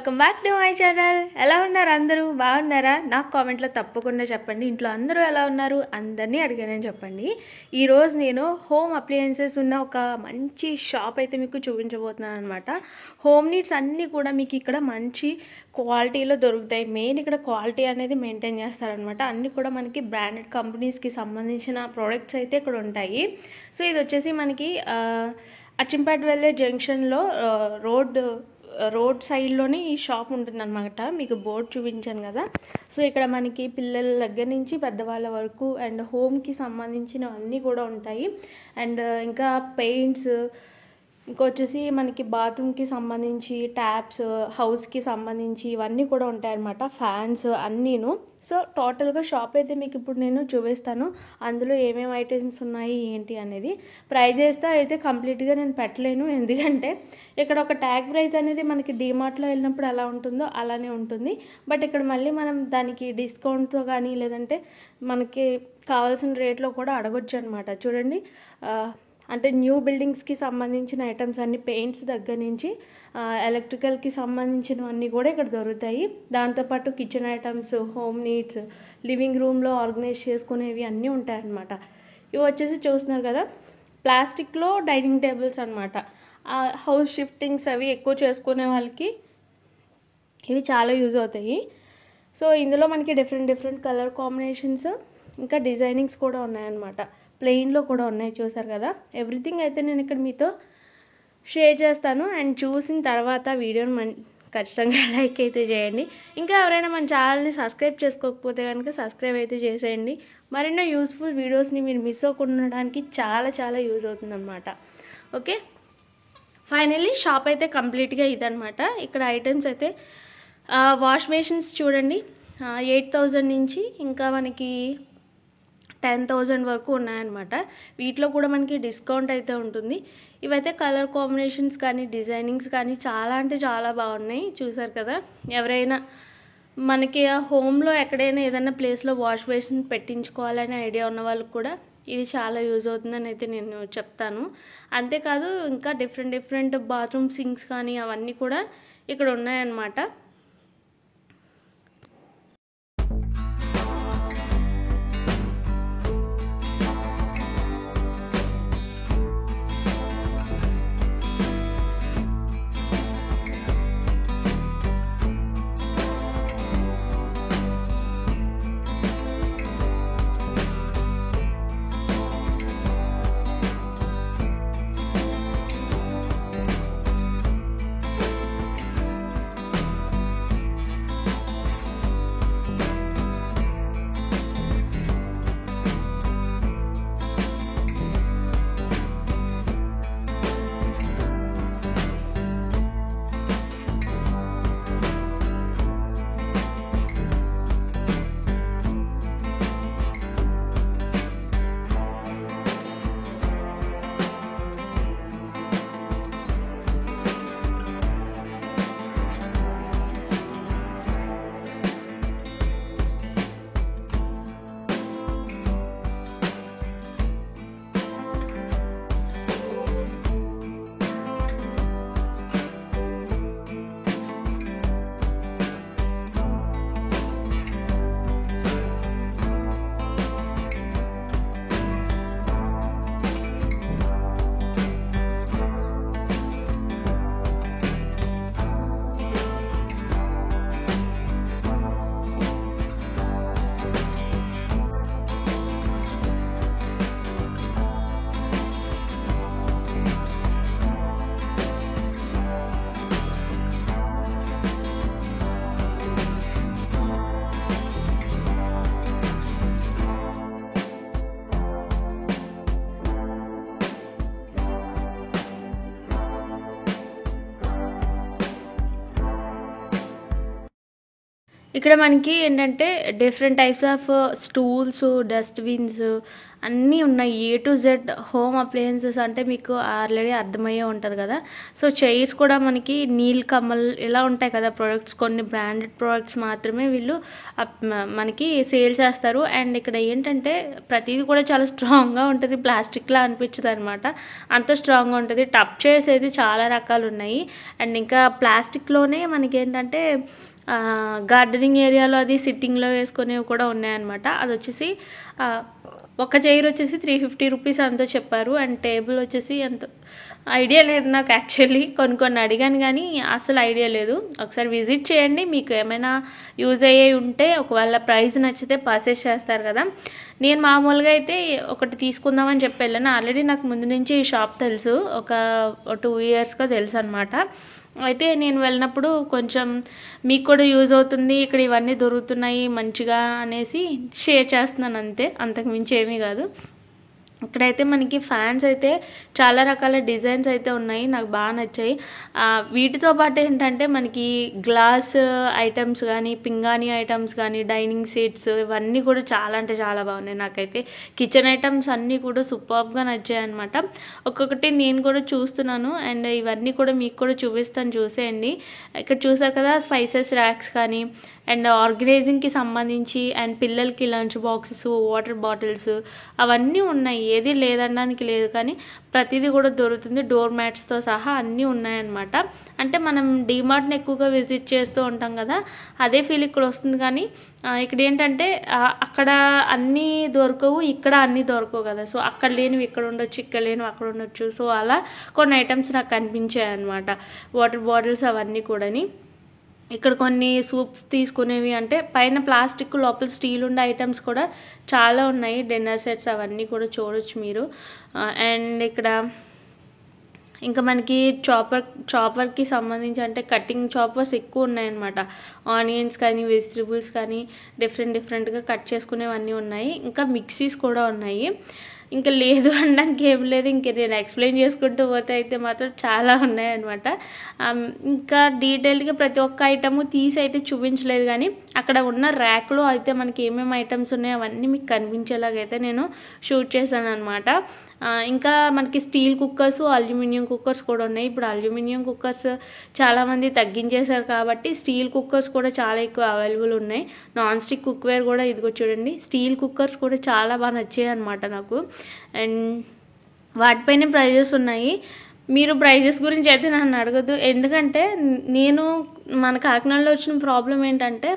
Welcome back to my channel. ఎలా ఉన్నారు అందరూ? బాగున్నారా? నాకు కామెంట్లో తప్పకుండా చెప్పండి. ఇంట్లో అందరూ ఎలా ఉన్నారు? అందరినీ అడిగానని చెప్పండి. ఈరోజు నేను హోమ్ అప్లయన్సెస్ ఉన్న ఒక మంచి షాప్ అయితే మీకు చూపించబోతున్నాను అనమాట. హోమ్ నీడ్స్ అన్నీ కూడా మీకు ఇక్కడ మంచి క్వాలిటీలో దొరుకుతాయి. మెయిన్ ఇక్కడ క్వాలిటీ అనేది మెయింటైన్ చేస్తారనమాట. అన్నీ కూడా మనకి బ్రాండెడ్ కంపెనీస్కి సంబంధించిన ప్రోడక్ట్స్ అయితే ఇక్కడ ఉంటాయి. సో ఇది వచ్చేసి మనకి అచ్చంపేట వెళ్ళే జంక్షన్లో రోడ్ సైడ్లోనే ఈ షాప్ ఉంటుందన్నమాట. మీకు బోర్డు చూపించాను కదా. సో ఇక్కడ మనకి పిల్లల దగ్గర నుంచి పెద్దవాళ్ళ వరకు అండ్ హోమ్కి సంబంధించినవన్నీ కూడా ఉంటాయి. అండ్ ఇంకా పెయింట్స్, ఇంకొచ్చేసి మనకి బాత్రూమ్కి సంబంధించి ట్యాప్స్, హౌస్కి సంబంధించి ఇవన్నీ కూడా ఉంటాయన్నమాట. ఫ్యాన్స్ అన్నీను. సో టోటల్గా షాప్ అయితే మీకు ఇప్పుడు నేను చూపిస్తాను. అందులో ఏమేమి ఐటమ్స్ ఉన్నాయి ఏంటి అనేది. ప్రైజెస్ అయితే కంప్లీట్గా నేను పెట్టలేను, ఎందుకంటే ఇక్కడ ఒక ట్యాగ్ ప్రైస్ అనేది మనకి డీమార్ట్లో వెళ్ళినప్పుడు ఎలా ఉంటుందో అలానే ఉంటుంది. బట్ ఇక్కడ మళ్ళీ మనం దానికి డిస్కౌంట్తో కానీ లేదంటే మనకి కావాల్సిన రేట్లో కూడా అడగొచ్చు అనమాట. చూడండి, అంటే న్యూ బిల్డింగ్స్కి సంబంధించిన ఐటమ్స్ అన్ని, పెయింట్స్ దగ్గర నుంచి ఎలక్ట్రికల్కి సంబంధించినవన్నీ కూడా ఇక్కడ దొరుకుతాయి. దాంతోపాటు kitchen items, home needs, living రూమ్లో ఆర్గనైజ్ చేసుకునేవి అన్నీ ఉంటాయన్నమాట. ఇవి వచ్చేసి చూస్తున్నారు కదా, ప్లాస్టిక్లో డైనింగ్ టేబుల్స్ అనమాట. హౌస్ షిఫ్టింగ్స్ అవి ఎక్కువ చేసుకునే వాళ్ళకి ఇవి చాలా యూజ్ అవుతాయి. సో ఇందులో మనకి డిఫరెంట్ కలర్ కాంబినేషన్స్ ఇంకా డిజైనింగ్స్ కూడా ఉన్నాయన్నమాట. ప్లెయిన్లో కూడా ఉన్నాయి, చూసారు కదా. ఎవ్రీథింగ్ అయితే నేను ఇక్కడ మీతో షేర్ చేస్తాను. అండ్ చూసిన తర్వాత వీడియోని ఖచ్చితంగా లైక్ అయితే చేయండి. ఇంకా ఎవరైనా మన ఛానల్ని సబ్స్క్రైబ్ చేసుకోకపోతే కనుక సబ్స్క్రైబ్ అయితే చేసేయండి. మరెన్నో యూస్ఫుల్ వీడియోస్ని మీరు మిస్ అవ్వకుండా ఉండడానికి చాలా యూజ్ అవుతుందన్నమాట. ఓకే, ఫైనల్లీ షాప్ అయితే కంప్లీట్గా ఇదనమాట. ఇక్కడ ఐటమ్స్ అయితే వాష్ బేసిన్స్ చూడండి, 8,000 నుంచి ఇంకా మనకి 10,000 వరకు ఉన్నాయన్నమాట. వీటిలో కూడా మనకి డిస్కౌంట్ అయితే ఉంటుంది. ఇవైతే కలర్ కాంబినేషన్స్ కానీ డిజైనింగ్స్ కానీ చాలా అంటే చాలా బాగున్నాయి, చూసారు కదా. ఎవరైనా మనకి హోమ్లో ఎక్కడైనా ఏదైనా ప్లేస్లో వాష్ బేసిన్ పెట్టించుకోవాలనే ఐడియా ఉన్న వాళ్ళకి కూడా ఇది చాలా యూజ్ అవుతుందని అయితే నేను చెప్తాను. అంతేకాదు ఇంకా డిఫరెంట్ బాత్రూమ్ సింక్స్ కానీ అవన్నీ కూడా ఇక్కడ ఉన్నాయన్నమాట. ఇక్కడ మనకి ఏంటంటే different types of stools, dustbins అన్నీ ఉన్నాయి. A to Z home appliances అంటే మీకు ఆల్రెడీ అర్థమయ్యే ఉంటది కదా! సో, చైర్స్ కూడా మనకి నీల్ కమల్ ఇలా ఉంటాయి కదా ప్రొడక్ట్స్. కొన్ని బ్రాండెడ్ ప్రొడక్ట్స్ మాత్రమే వీళ్ళు మనకి సేల్ చేస్తారు. అండ్ ఇక్కడ ఏంటంటే ప్రతీది కూడా చాలా స్ట్రాంగ్‌గా ఉంటది. ప్లాస్టిక్‌లా అనిపించదనమాట. అంత స్ట్రాంగ్‌గా ఉంటది. టబ్ చైర్స్ అయితే చాలా రకాలున్నాయి. అండ్ ఇంకా ప్లాస్టిక్‌లోనే మనకేంటంటే గార్డెనింగ్ ఏరియాలో అది సిట్టింగ్‌లో వేసుకునేవి కూడా ఉన్నాయన్నమాట. అదొచ్చేసి ఒక చైర్ వచ్చేసి 350 రూపీస్ అంతో చెప్పారు. అండ్ టేబుల్ వచ్చేసి ఎంతో ఐడియా లేదు నాకు యాక్చువల్లీ. కొన్ని అడిగాను కానీ అసలు ఐడియా లేదు. ఒకసారి విజిట్ చేయండి. మీకు ఏమైనా యూజ్ అయ్యే ఉంటే ఒకవేళ ప్రైస్ నచ్చితే పర్చేస్ చేస్తారు కదా. నేను మామూలుగా అయితే ఒకటి తీసుకుందామని చెప్పి వెళ్ళాను. ఆల్రెడీ నాకు ముందు నుంచి ఈ షాప్ తెలుసు. ఒక 2 ఇయర్స్గా తెలుసు అనమాట. అయితే నేను వెళ్ళినప్పుడు కొంచెం మీకు కూడా యూజ్ అవుతుంది, ఇక్కడ ఇవన్నీ దొరుకుతున్నాయి మంచిగా అనేసి షేర్ చేస్తున్నాను అంతే, అంతకు మించి ఏమీ కాదు. ఇక్కడైతే మనకి ఫ్యాన్స్ అయితే చాలా రకాల డిజైన్స్ అయితే ఉన్నాయి. నాకు బాగా నచ్చాయి. వీటితో పాటు ఏంటంటే మనకి గ్లాస్ ఐటమ్స్ కానీ, పింగాణి ఐటమ్స్ కానీ, డైనింగ్ సెట్స్ ఇవన్నీ కూడా చాలా అంటే చాలా బాగున్నాయి. నాకైతే కిచెన్ ఐటమ్స్ అన్నీ కూడా సూపర్గా నచ్చాయి అనమాట. ఒక్కొక్కటి నేను కూడా చూస్తున్నాను అండ్ ఇవన్నీ కూడా మీకు కూడా చూపిస్తాను, చూసేయండి. ఇక్కడ చూసారు కదా స్పైసెస్ ర్యాక్స్ కానీ, అండ్ ఆర్గనైజింగ్కి సంబంధించి అండ్ పిల్లలకి లంచ్ బాక్సెస్, వాటర్ బాటిల్స్ అవన్నీ ఉన్నాయి. ఏది లేదనడానికి లేదు, కానీ ప్రతిదీ కూడా దొరుకుతుంది. డోర్ మ్యాట్స్తో సహా అన్నీ ఉన్నాయన్నమాట. అంటే మనం డీమార్ట్ని ఎక్కువగా విజిట్ చేస్తూ ఉంటాం కదా, అదే ఫీల్ ఇక్కడ వస్తుంది. కానీ ఇక్కడ ఏంటంటే అక్కడ అన్నీ దొరకవు, ఇక్కడ అన్నీ దొరకవు కదా. సో అక్కడ లేనివి ఇక్కడ ఉండొచ్చు, ఇక్కడ లేనివి అక్కడ ఉండొచ్చు. సో అలా కొన్ని ఐటమ్స్ నాకు కనిపించాయి అనమాట. వాటర్ బాటిల్స్ అవన్నీ కూడాని. ఇక్కడ కొన్ని సూప్స్ తీసుకునేవి అంటే పైన ప్లాస్టిక్ లోపల స్టీల్ ఉండే ఐటమ్స్ కూడా చాలా ఉన్నాయి. డిన్నర్ సెట్స్ అవన్నీ కూడా చూడొచ్చు మీరు. అండ్ ఇక్కడ ఇంకా మనకి చాపర్కి సంబంధించి అంటే కటింగ్ చాపర్స్ ఎక్కువ ఉన్నాయన్నమాట. ఆనియన్స్ కానీ, వెజిటబుల్స్ కానీ డిఫరెంట్గా కట్ చేసుకునేవన్నీ ఉన్నాయి. ఇంకా మిక్సీస్ కూడా ఉన్నాయి. ఇంకా లేదు అనడానికి ఏం లేదు. ఇంక నేను ఎక్స్ప్లెయిన్ చేసుకుంటూ పోతే అయితే మాత్రం చాలా ఉన్నాయన్నమాట. ఇంకా డీటెయిల్డ్గా ప్రతి ఒక్క ఐటము తీసి అయితే చూపించలేదు, కానీ అక్కడ ఉన్న ర్యాక్లో అయితే మనకి ఏమేమి ఐటమ్స్ ఉన్నాయో అవన్నీ మీకు కనిపించేలాగైతే నేను షూట్ చేశాను అనమాట. ఇంకా మనకి స్టీల్ కుక్కర్స్, అల్యూమినియం కుక్కర్స్ కూడా ఉన్నాయి. ఇప్పుడు అల్యూమినియం కుక్కర్స్ చాలామంది తగ్గించేశారు కాబట్టి స్టీల్ కుక్కర్స్ కూడా చాలా ఎక్కువ అవైలబుల్ ఉన్నాయి. నాన్ స్టిక్ కుక్వేర్ కూడా ఇదిగో చూడండి. స్టీల్ కుక్కర్స్ కూడా చాలా బాగా నచ్చాయి అనమాట నాకు. అండ్ వాటిపైన ప్రైజెస్ ఉన్నాయి. మీరు ప్రైజెస్ గురించి అయితే నన్ను అడగద్దు, ఎందుకంటే నేను మన కాకినాడలో వచ్చిన ప్రాబ్లం ఏంటంటే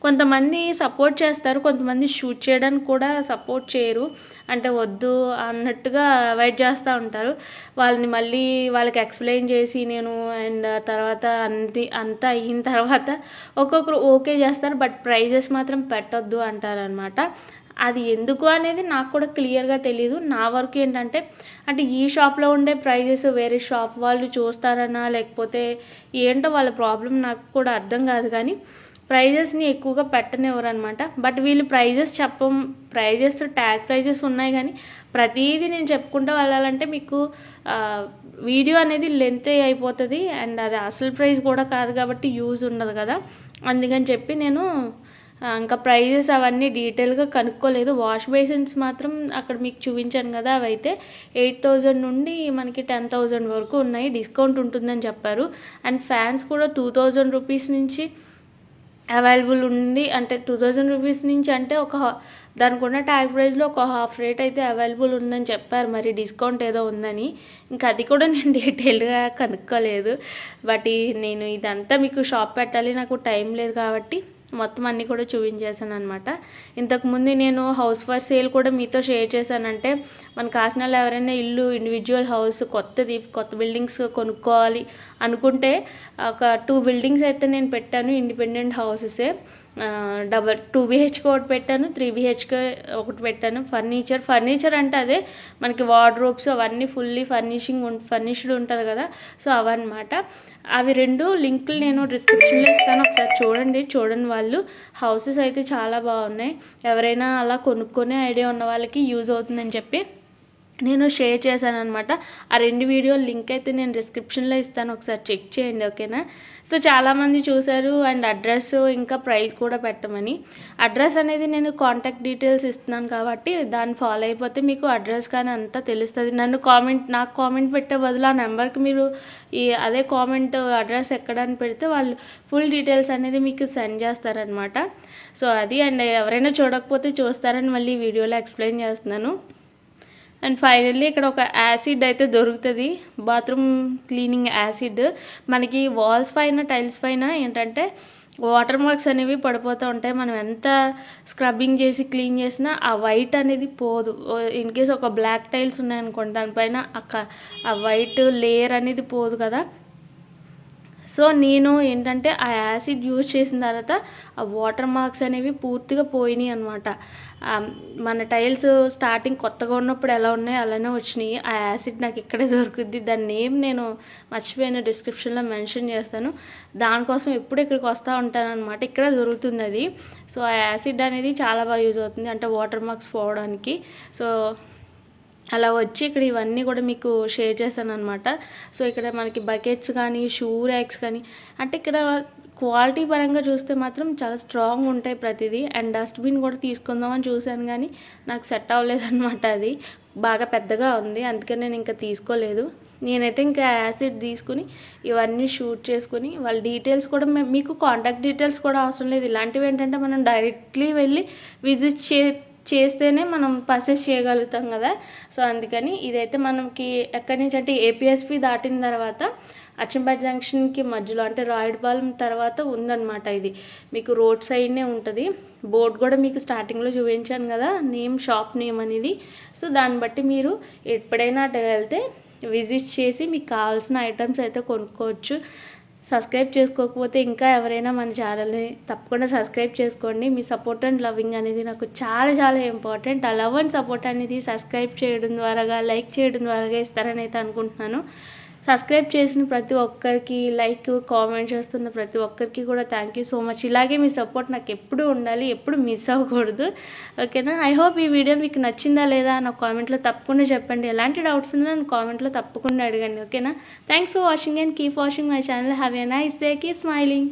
కొంతమంది సపోర్ట్ చేస్తారు, కొంతమంది షూట్ చేయడానికి కూడా సపోర్ట్ చేయరు. అంటే వద్దు అన్నట్టుగా అవాయిడ్ చేస్తూ ఉంటారు. వాళ్ళని మళ్ళీ వాళ్ళకి ఎక్స్ప్లెయిన్ చేసి నేను అండ్ తర్వాత అంతా అయిన తర్వాత ఒక్కొక్కరు ఓకే చేస్తారు, బట్ ప్రైజెస్ మాత్రం పెట్టొద్దు అంటారనమాట. అది ఎందుకు అనేది నాకు కూడా క్లియర్గా తెలియదు. నా వరకు ఏంటంటే అంటే ఈ షాప్లో ఉండే ప్రైజెస్ వేరే షాప్ వాళ్ళు చూస్తారనా లేకపోతే ఏంటో వాళ్ళ ప్రాబ్లం నాకు కూడా అర్థం కాదు, కానీ ప్రైజెస్ని ఎక్కువగా పెట్టనివ్వరు అనమాట. బట్ వీళ్ళు ప్రైజెస్ ట్యాగ్ ప్రైజెస్ ఉన్నాయి, కానీ ప్రతిదీ నేను చెప్పుకుంటూ వెళ్ళాలంటే మీకు వీడియో అనేది లెంత్ అయిపోతుంది అండ్ అది అసలు ప్రైస్ కూడా కాదు కాబట్టి యూజ్ ఉండదు కదా. అందుకని చెప్పి నేను ఇంకా ప్రైజెస్ అవన్నీ డీటెయిల్గా కనుక్కోలేదు. వాష్ బేసిన్స్ మాత్రం అక్కడ మీకు చూపించాను కదా, అవైతే 8,000 నుండి మనకి 10,000 వరకు ఉన్నాయి, డిస్కౌంట్ ఉంటుందని చెప్పారు. అండ్ ఫ్యాన్స్ కూడా 2,000 రూపీస్ నుంచి అవైలబుల్ ఉంది. అంటే 2,000 రూపీస్ నుంచి అంటే దానికి ఉన్న ట్యాగ్ ప్రైస్లో ఒక హాఫ్ రేట్ అయితే అవైలబుల్ ఉందని చెప్పారు. మరి డిస్కౌంట్ ఏదో ఉందని, ఇంకా అది కూడా నేను డీటెయిల్గా కనుక్కోలేదు. బట్ నేను ఇదంతా మీకు షాప్ పెట్టాలి, నాకు టైం లేదు కాబట్టి మొత్తం అన్నీ కూడా చూపించేసాను అనమాట. ఇంతకుముందు నేను హౌస్ ఫర్ సేల్ కూడా మీతో షేర్ చేశానంటే మన కాకినాడలో ఎవరైనా ఇల్లు ఇండివిజువల్ హౌస్ కొత్త బిల్డింగ్స్ కొనుక్కోవాలి అనుకుంటే ఒక 2 బిల్డింగ్స్ అయితే నేను పెట్టాను, ఇండిపెండెంట్ హౌసెసే. 2 BHK ఒకటి పెట్టాను, 3 BHK ఒకటి పెట్టాను. ఫర్నిచర్ అంటే అదే మనకి వార్డ్రోబ్స్ అవన్నీ ఫుల్లీ ఫర్నిష్డ్ ఉంటుంది కదా, సో అవన్నమాట. అవి 2 లింకులు నేను డిస్క్రిప్షన్లో ఇస్తాను, ఒకసారి చూడండి వాళ్ళు. హౌసెస్ అయితే చాలా బాగున్నాయి. ఎవరైనా అలా కొనుక్కునే ఐడియా ఉన్న వాళ్ళకి యూజ్ అవుతుందని చెప్పి నేను షేర్ చేశాను అనమాట. ఆ 2 వీడియోల లింక్ అయితే నేను డిస్క్రిప్షన్లో ఇస్తాను, ఒకసారి చెక్ చేయండి, ఓకేనా. సో చాలామంది చూశారు అండ్ అడ్రస్ ఇంకా ప్రైస్ కూడా పెట్టమని. అడ్రస్ అనేది నేను కాంటాక్ట్ డీటెయిల్స్ ఇస్తున్నాను కాబట్టి దాన్ని ఫాలో అయిపోతే మీకు అడ్రస్ కానీ అంతా తెలుస్తుంది. నాకు కామెంట్ పెట్టే బదులు ఆ నెంబర్కి మీరు అదే కామెంట్ అడ్రస్ ఎక్కడని పెడితే వాళ్ళు ఫుల్ డీటెయిల్స్ అనేది మీకు సెండ్ చేస్తారనమాట. సో అది అండ్ ఎవరైనా చూడకపోతే చూస్తారని మళ్ళీ వీడియోలో ఎక్స్ప్లెయిన్ చేస్తున్నాను. అండ్ ఫైనల్లీ ఇక్కడ ఒక యాసిడ్ అయితే దొరుకుతుంది, బాత్రూమ్ క్లీనింగ్ యాసిడ్. మనకి వాల్స్ పైన టైల్స్ పైన ఏంటంటే వాటర్ మార్క్స్ అనేవి పడిపోతూ ఉంటాయి. మనం ఎంత స్క్రబ్బింగ్ చేసి క్లీన్ చేసినా ఆ వైట్ అనేది పోదు. ఇన్ కేస్ ఒక బ్లాక్ టైల్స్ ఉన్నాయనుకోండి, దానిపైన ఆ వైట్ లేయర్ అనేది పోదు కదా. సో నేను ఏంటంటే ఆ యాసిడ్ యూజ్ చేసిన తర్వాత ఆ వాటర్ మార్క్స్ అనేవి పూర్తిగా పోయినాయి అనమాట. మన టైల్స్ స్టార్టింగ్ కొత్తగా ఉన్నప్పుడు ఎలా ఉన్నాయో అలానే వచ్చినాయి. ఆ యాసిడ్ నాకు ఇక్కడే దొరుకుద్ది, దాని నేమ్ నేను మర్చిపోయిన, డిస్క్రిప్షన్లో మెన్షన్ చేస్తాను. దానికోసం ఎప్పుడు ఇక్కడికి వస్తూ ఉంటాను అనమాట, ఇక్కడ దొరుకుతుంది అది. సో ఆ యాసిడ్ అనేది చాలా బాగా యూజ్ అవుతుంది, అంటే వాటర్ మార్క్స్ పోవడానికి. సో అలా వచ్చి ఇక్కడ ఇవన్నీ కూడా మీకు షేర్ చేశాను అనమాట. సో ఇక్కడ మనకి బకెట్స్ కానీ షూ ర్యాక్స్ కానీ, అంటే ఇక్కడ క్వాలిటీ పరంగా చూస్తే మాత్రం చాలా స్ట్రాంగ్ ఉంటాయి ప్రతిదీ. అండ్ డస్ట్బిన్ కూడా తీసుకుందామని చూశాను కానీ నాకు సెట్ అవ్వలేదన్నమాట, అది బాగా పెద్దగా ఉంది, అందుకని నేను ఇంకా తీసుకోలేదు. నేనైతే ఇంకా యాసిడ్ తీసుకుని ఇవన్నీ షూట్ చేసుకుని వాళ్ళ డీటెయిల్స్ కూడా మీకు కాంటాక్ట్ డీటెయిల్స్ కూడా అవసరం లేదు. ఇలాంటివి ఏంటంటే మనం డైరెక్ట్లీ వెళ్ళి విజిట్ చేస్తేనే మనం పర్చేస్ చేయగలుగుతాం కదా. సో అందుకని ఇదైతే మనకి ఎక్కడి నుంచి అంటే ఏపీఎస్పి దాటిన తర్వాత అచ్చంపేట జంక్షన్కి మధ్యలో, అంటే రాయుడుపాలెం తర్వాత ఉందన్నమాట. ఇది మీకు రోడ్ సైడ్నే ఉంటుంది. బోర్డు కూడా మీకు స్టార్టింగ్లో చూపించాను కదా, షాప్ నేమ్ అనేది. సో దాన్ని బట్టి మీరు ఎప్పుడైనా అటు వెళ్తే విజిట్ చేసి మీకు కావాల్సిన ఐటమ్స్ అయితే కొనుక్కోవచ్చు. సబ్స్క్రైబ్ చేసుకోకపోతే ఇంకా ఎవరైనా మన ఛానల్ని తప్పకుండా సబ్స్క్రైబ్ చేసుకోండి. మీ సపోర్ట్ అండ్ లవింగ్ అనేది నాకు చాలా చాలా ఇంపార్టెంట్. ఆ లవ్ అండ్ సపోర్ట్ అనేది సబ్స్క్రైబ్ చేయడం ద్వారా, లైక్ చేయడం ద్వారా ఇస్తారని అయితే అనుకుంటున్నాను. సబ్స్క్రైబ్ చేసిన ప్రతి ఒక్కరికి, లైక్ కామెంట్ చేస్తున్న ప్రతి ఒక్కరికి కూడా థ్యాంక్ యూ సో మచ్. ఇలాగే మీ సపోర్ట్ నాకు ఎప్పుడు ఉండాలి, ఎప్పుడు మిస్ అవ్వకూడదు, ఓకేనా. ఐ హోప్ ఈ వీడియో మీకు నచ్చిందా లేదా నాకు కామెంట్లో తప్పకుండా చెప్పండి. ఎలాంటి డౌట్స్ ఉన్నా నన్ను కామెంట్లో తప్పకుండా అడగండి, ఓకేనా. Thanks for watching and keep watching my channel. Have a nice day, keep smiling.